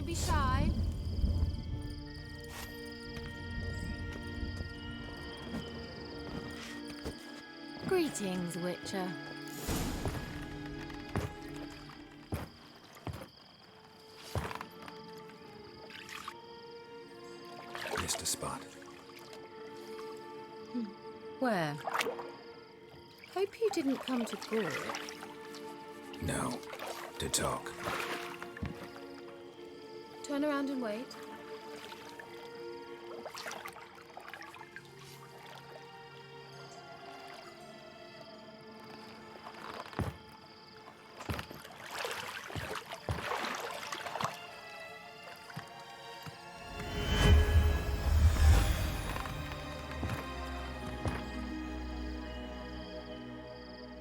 be shy. Greetings, Witcher. Missed a spot. Where? Hope you didn't come to Gore. No. To talk. Turn around and wait.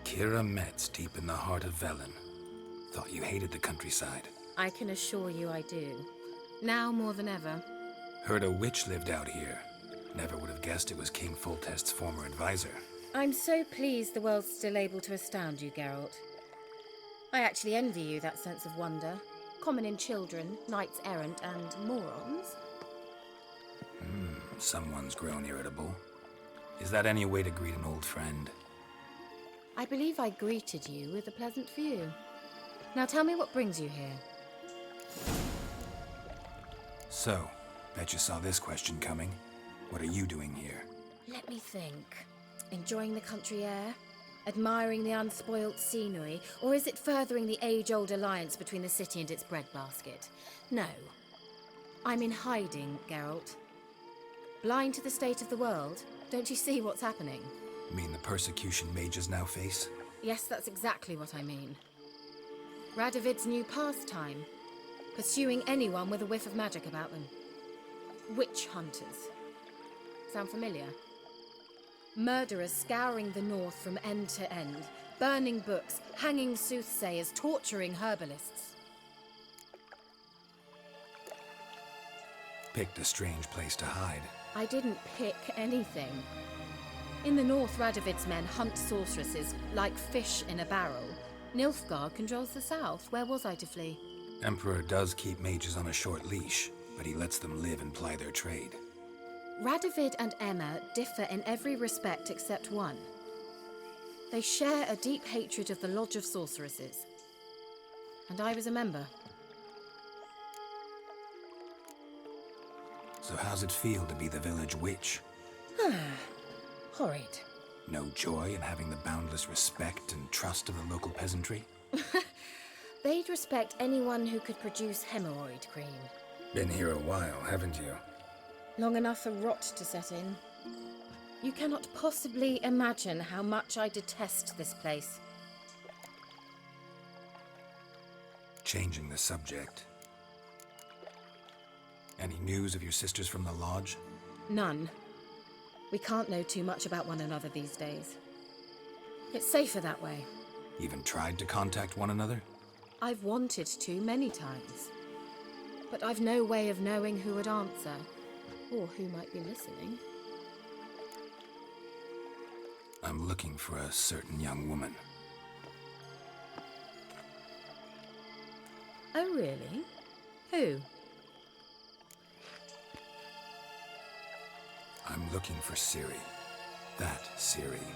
Kira Metz, deep in the heart of Velen. Thought you hated the countryside. I can assure you I do. Now more than ever. Heard a witch lived out here. Never would have guessed it was King Foltest's former advisor. I'm so pleased the world's still able to astound you, Geralt. I actually envy you that sense of wonder. Common in children, knights errant, and morons. Someone's grown irritable. Is that any way to greet an old friend? I believe I greeted you with a pleasant view. Now tell me what brings you here. So, bet you saw this question coming. What are you doing here? Let me think. Enjoying the country air? Admiring the unspoilt scenery? Or is it furthering the age-old alliance between the city and its breadbasket? No. I'm in hiding, Geralt. Blind to the state of the world? Don't you see what's happening? Mean the persecution mages now face? Yes, that's exactly what I mean. Radovid's new pastime. Pursuing anyone with a whiff of magic about them. Witch hunters. Sound familiar? Murderers scouring the north from end to end, burning books, hanging soothsayers, torturing herbalists. Picked a strange place to hide. I didn't pick anything. In the north, Radovid's men hunt sorceresses like fish in a barrel. Nilfgaard controls the south. Where was I to flee? Emperor does keep mages on a short leash, but he lets them live and ply their trade. Radovid and Emma differ in every respect except one. They share a deep hatred of the Lodge of Sorceresses. And I was a member. So how's it feel to be the village witch? Horrid. No joy in having the boundless respect and trust of the local peasantry? They'd respect anyone who could produce hemorrhoid cream. Been here a while, haven't you? Long enough for rot to set in. You cannot possibly imagine how much I detest this place. Changing the subject. Any news of your sisters from the lodge? None. We can't know too much about one another these days. It's safer that way. Even tried to contact one another? I've wanted to many times. But I've no way of knowing who would answer, or who might be listening. I'm looking for a certain young woman. Oh, really? Who? I'm looking for Ciri. That Ciri.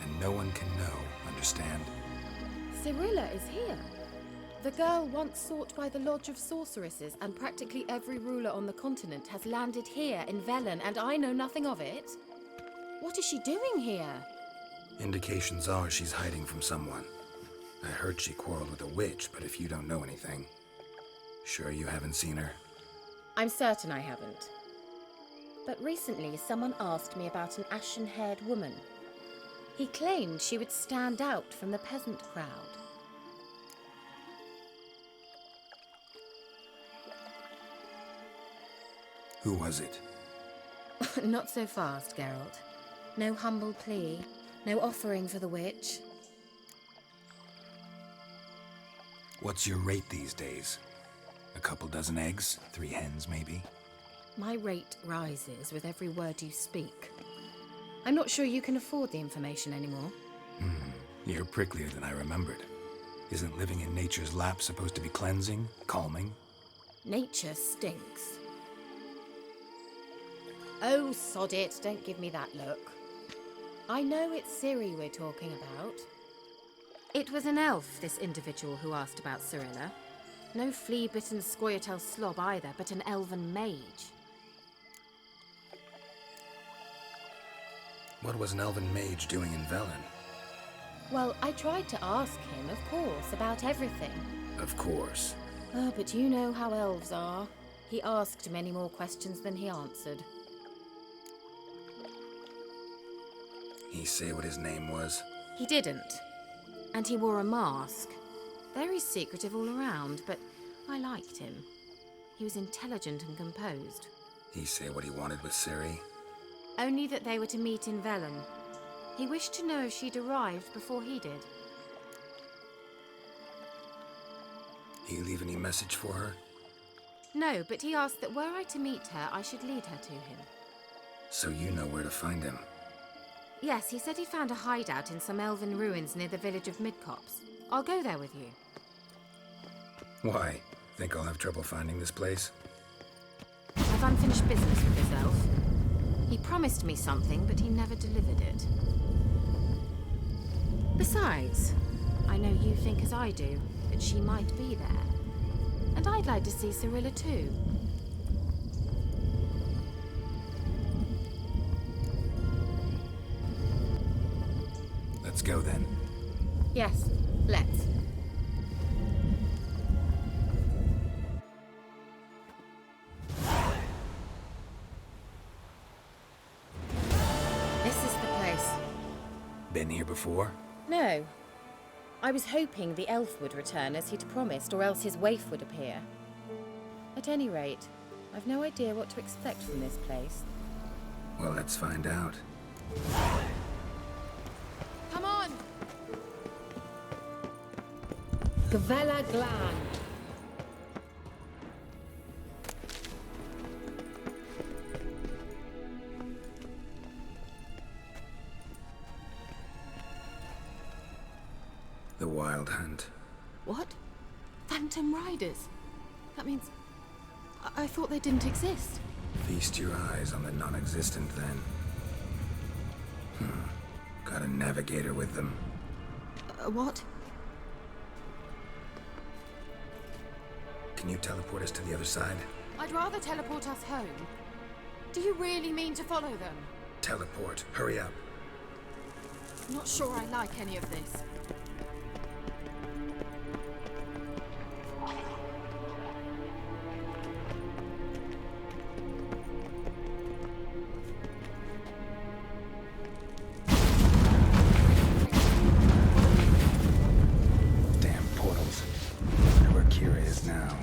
And no one can know, understand? Cirilla is here. The girl once sought by the Lodge of Sorceresses, and practically every ruler on the continent has landed here in Velen, and I know nothing of it. What is she doing here? Indications are she's hiding from someone. I heard she quarreled with a witch, but if you don't know anything, sure you haven't seen her? I'm certain I haven't. But recently someone asked me about an ashen-haired woman. He claimed she would stand out from the peasant crowd. Who was it? Not so fast, Geralt. No humble plea, no offering for the witch. What's your rate these days? A couple dozen eggs? 3 hens, maybe? My rate rises with every word you speak. I'm not sure you can afford the information anymore. You're pricklier than I remembered. Isn't living in nature's lap supposed to be cleansing, calming? Nature stinks. Oh, sod it, don't give me that look. I know it's Ciri we're talking about. It was an elf, this individual who asked about Cirilla. No flea-bitten Scoia'tael slob either, but an elven mage. What was an elven mage doing in Velen? Well, I tried to ask him, of course, about everything. Of course. Oh, but you know how elves are. He asked many more questions than he answered. He say what his name was? He didn't. And he wore a mask. Very secretive all around, but I liked him. He was intelligent and composed. He say what he wanted with Ciri? Only that they were to meet in Velen. He wished to know if she'd arrived before he did. He leave any message for her? No, but he asked that were I to meet her, I should lead her to him. So you know where to find him? Yes, he said he found a hideout in some elven ruins near the village of Midcopse. I'll go there with you. Why? Think I'll have trouble finding this place? I've unfinished business with this elf. He promised me something, but he never delivered it. Besides, I know you think as I do, that she might be there. And I'd like to see Cirilla too. Let's go then. Yes, let's. This is the place. Been here before? No. I was hoping the elf would return as he'd promised, or else his waif would appear. At any rate, I've no idea what to expect from this place. Well, let's find out. Come on! Gavella Glan. The Wild Hunt. What? Phantom Riders? That means... I thought they didn't exist. Feast your eyes on the non-existent, then. Got a navigator with them. What? Can you teleport us to the other side? I'd rather teleport us home. Do you really mean to follow them? Teleport. Hurry up. Not sure I like any of this. Damn portals. Wonder where Kira is now.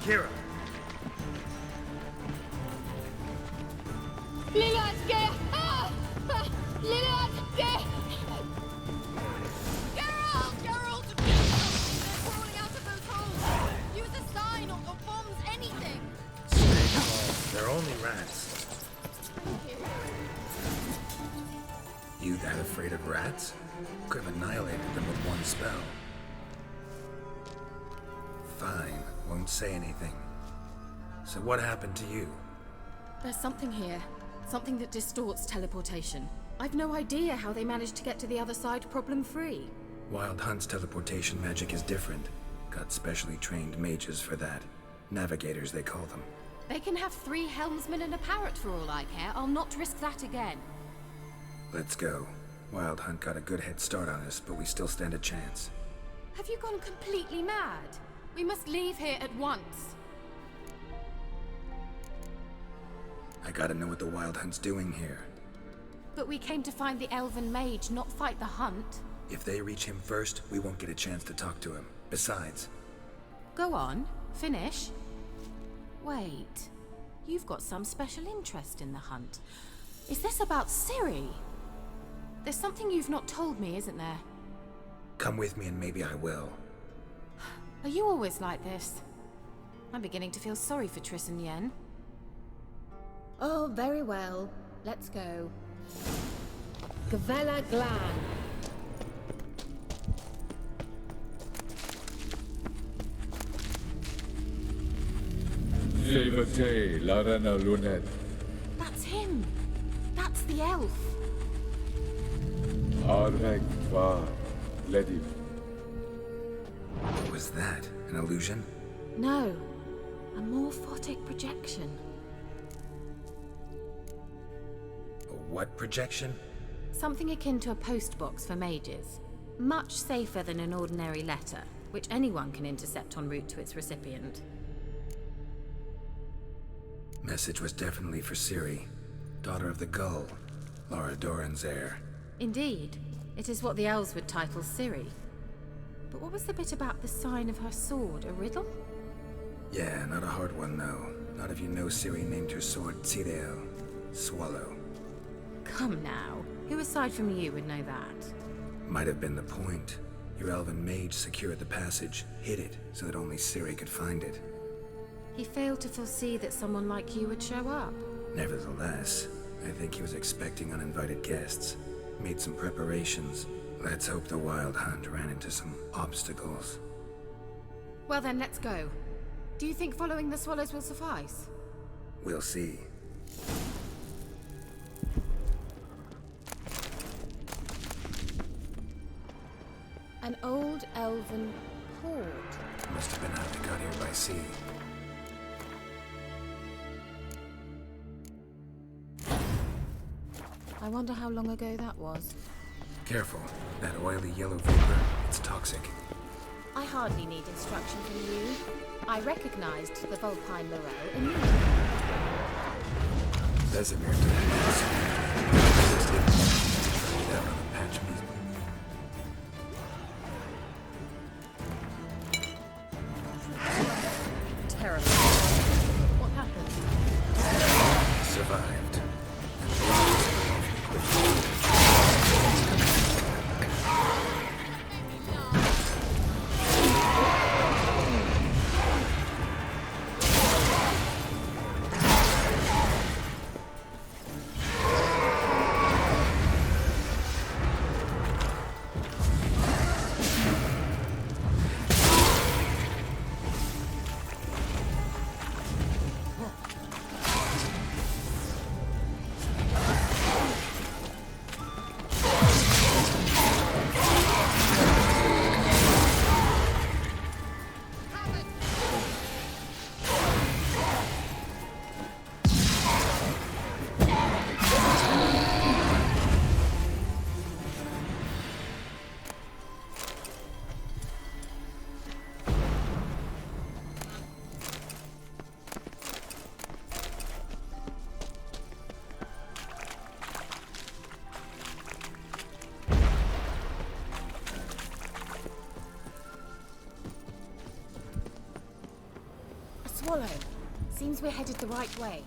Kira. Geralt! They're only rats. You that afraid of rats? Could have annihilated them with one spell. Fine, won't say anything. So what happened to you? There's something here. Something that distorts teleportation. I've no idea how they managed to get to the other side problem-free. Wild Hunt's teleportation magic is different. Got specially trained mages for that. Navigators, they call them. They can have 3 helmsmen and a parrot for all I care. I'll not risk that again. Let's go. Wild Hunt got a good head start on us, but we still stand a chance. Have you gone completely mad? We must leave here at once. I gotta know what the Wild Hunt's doing here. But we came to find the elven mage, not fight the hunt. If they reach him first, we won't get a chance to talk to him. Besides... Go on, finish. Wait, you've got some special interest in the hunt. Is this about Ciri? There's something you've not told me, isn't there? Come with me and maybe I will. Are you always like this? I'm beginning to feel sorry for Triss and Yen. Oh, very well. Let's go. Gavella Glan. Silvete, Larena Lunet. That's him. That's the elf. Arvek Va Lediv. What was that? An illusion? No, a morphotic projection. A what projection? Something akin to a postbox for mages. Much safer than an ordinary letter, which anyone can intercept en route to its recipient. Message was definitely for Ciri, daughter of the Gull, Lara Doran's heir. Indeed, it is what the elves would title Ciri. But what was the bit about the sign of her sword, a riddle? Yeah, not a hard one though. Not if you know Ciri named her sword Tireo, Swallow. Come now, who aside from you would know that? Might have been the point. Your elven mage secured the passage, hid it, so that only Ciri could find it. He failed to foresee that someone like you would show up. Nevertheless, I think he was expecting uninvited guests. Made some preparations. Let's hope the Wild Hunt ran into some obstacles. Well then, let's go. Do you think following the swallows will suffice? We'll see. An old elven port. Must have been how they got here by sea. I wonder how long ago that was. Careful. That oily yellow vapor, it's toxic. I hardly need instruction from you. I recognized the Vulpine Morel immediately. Vesemir took the down on the patch meat. Terrible. What happened? Survived. Swallow. Seems we're headed the right way.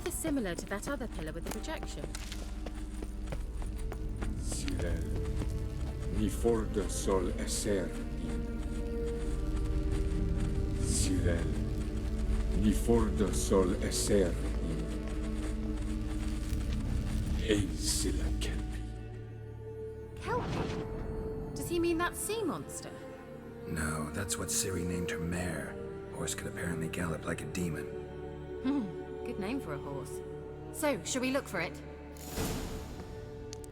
rather similar to that other pillar with the projection. Sirel, ni forda sol esser in. Sirel, ni forda sol esser in. Ei silla kelpi. Kelpie? Does he mean that sea monster? No, that's what Ciri named her mare. Horse could apparently gallop like a demon. Good name for a horse. So, shall we look for it?